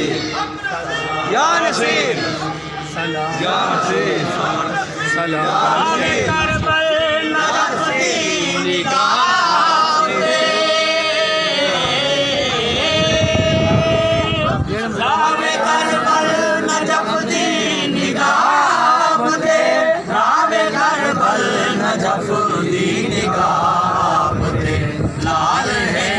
या नसीर या नसीर सलाम करबल नजफती निगाह दे रावे करबल नजफती निगाह दे रावे करबल नजफती निगाह दे लाल है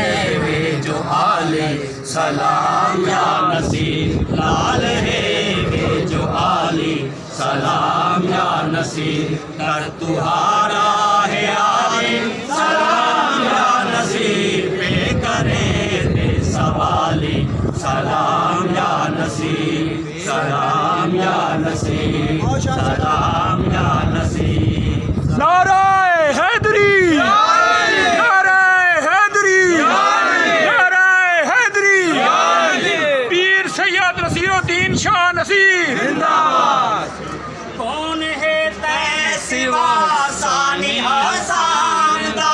वे जो आले सलाम या नसीर लाल है वे जो आले सलाम या नसीर कर तुहारा है आले सलाम या नसीर पे करे दे सवाली सलाम या नसीर सलाम या नसीर सलाम या नसीर नारे हैदरी नारे हैदरी नारे हैदरी पीर सैयद नसीरुद्दीन शाह नसीर जिंदाबाद कौन है तै सिवा सानी हसान दा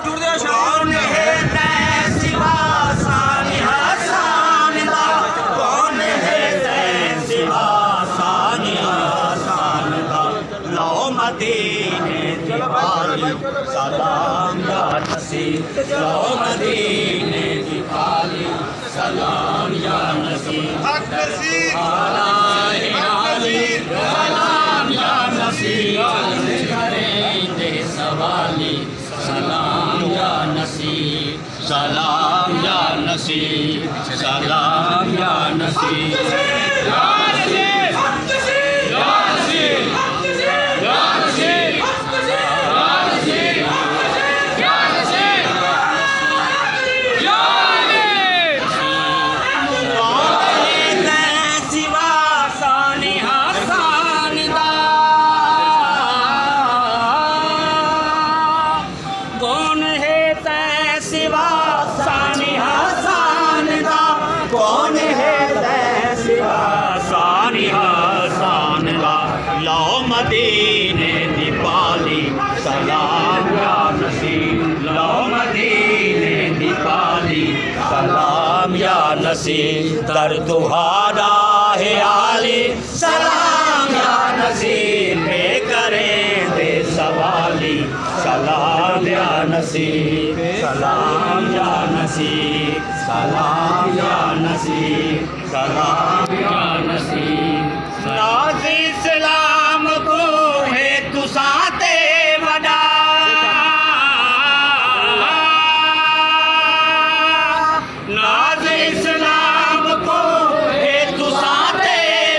कौन है तै सिवा सानी हसान दा कौन है तै सिवा सानी हसान दा लो मदीने दी पाली सलाम या नसीर लो मदीने दी पाली सलाम या नसीर सलाम या नसीर करेंगे सवाली सलाम या नसीर सलाम या नसीर सलाम या नसीर या नसीर या नसीर या नसीर कौन है तै सिवा सानी हसान दा कौन है तै सिवा सानी हसान दा लो मदीने दी पाली सलाम या नसीर लो मदीने दी पाली सलाम या नसीर दर तुहारा है आली सलाम या नसीर पे करें दे सवाली सलाम या नसीर सलाम या नसीर सलाम या नसीर सलाम या नसीर नाज़ इस्लाम को है तुसाते वडा नाज़ इस्लाम को है तुसाते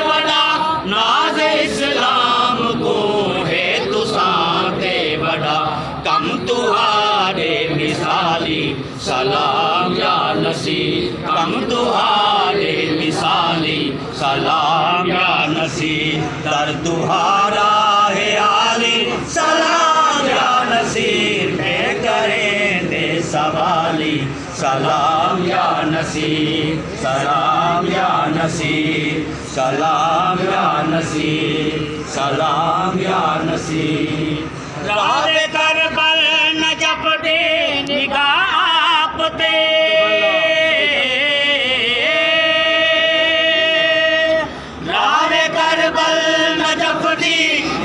वडा नाज़ इस्लाम को है तुसाते वडा कम तुहारे मिसाली सलाम या नसीर कम तुहारे मिसाली सलाम या नसीर दर तुहारा है आली सलाम या नसीर में करें दे सवाली सलाम या नसीर सलाम या नसीर सलाम या नसीर सलाम या नसीर रावे करबल नजफ दे निगाह पे रावे करबल नजफ दी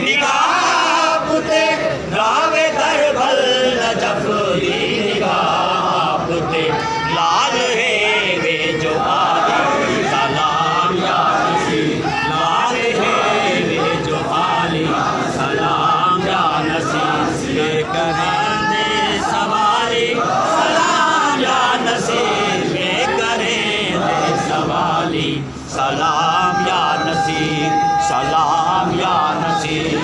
निगाह पे रावे करबल नजफ दी निगाह पे लाल है वे जो आले सलाम या नसीर लाल है वे जो आले सलाम या नसीर करेंगे सवाली सलाम या नसीर में करेंगे सवाली सलाम या नसीर सलाम या नसीर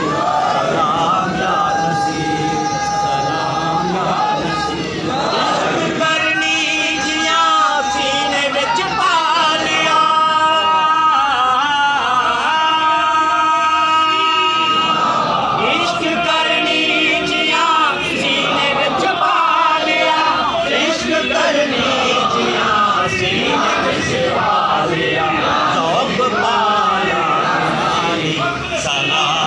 सलाम या नसीर सलाम या नसीर करनी जिया सीने विच पा लिया इश्क करनी जिया सीने विच पा लिया इश्क करनी जिया सीने विच पा लिया ज़ौक़ पाया सलाम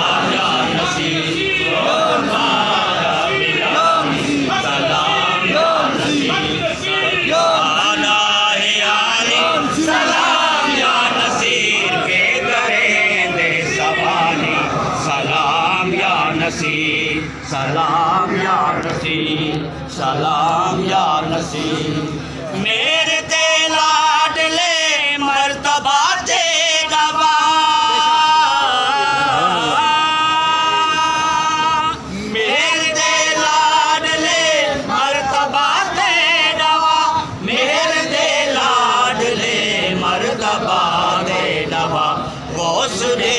सलाम या नसीर, सलाम या नसीर। मेरे ते लाडले मर्तबा ते नवा, मेरे ते लाडले मर्तबा ते नवा, मेरे ते लाडले मर्तबा ते नवा। गौस दे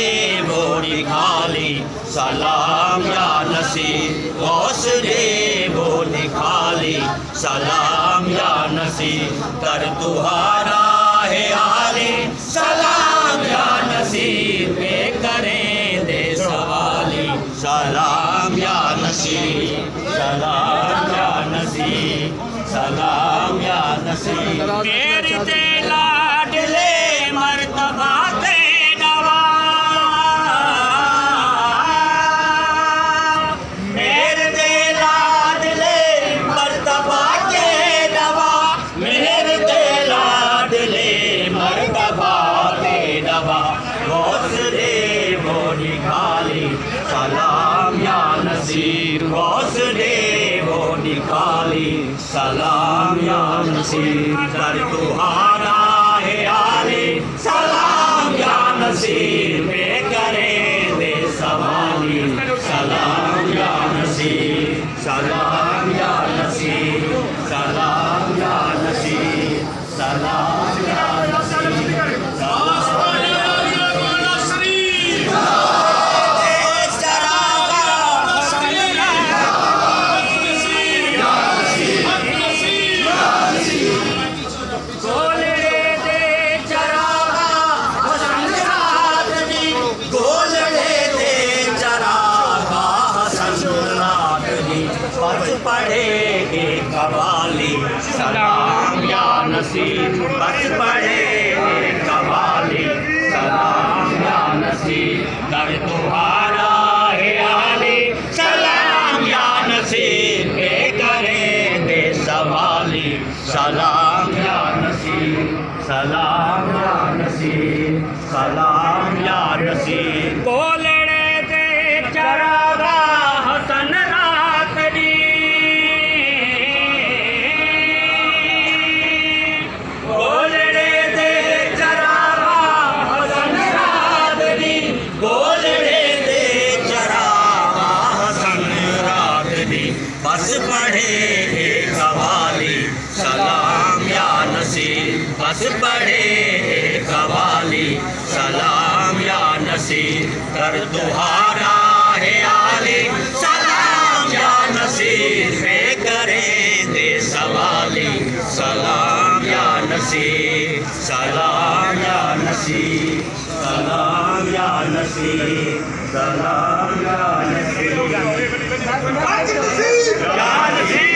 वो निखाली सलाम या नसीर, गौस दे वो निखाली सलाम या नसीर। कर तुहारा है आले सलाम या नसीर, पे करें दे सवाली सलाम या नसीर, सलाम या नसीर, सलाम या नसीर। मेरे ते लाडले मर्तबा ते नवा, मेरे ते लाडले मर्तबा ते नवा, मेरे ते लाडले मर्तबा ते नवा। गौस दे वो निकाली सलाम या नसीर, गौस दे वो निकाली सलाम या नसीर। कर तुहारा है आले सलाम या नसीर, पे करें दे सवाली सलाम या नसीर, सलाम या नसीर, सलाम या नसीर, सलाम या नसीर। बस पढ़े कवाली सलाम या नसीर, बस पढ़े कवाली सलाम या नसीर। कर तुहारा है आले सलाम या नसीर, पे करे दे सवाली सलाम या नसीर, सलाम या नसीर, सलाम या नसीर। बोलड़े दे चरागा हसन रात दी, बोलड़े दे चरागा हसन रात दी, बोलड़े दे चरागा हसन रात दी। बस पढ़े कवाली सलाम या नसीर, बस पढ़े कवाली सलाम या नसीर। कर तुहारा है आले सलाम या नसीर, पे करें दे सवाली सलाम या नसीर, सलाम या नसीर, सलाम या नसीर, सलाम या नसीर, या नसीर।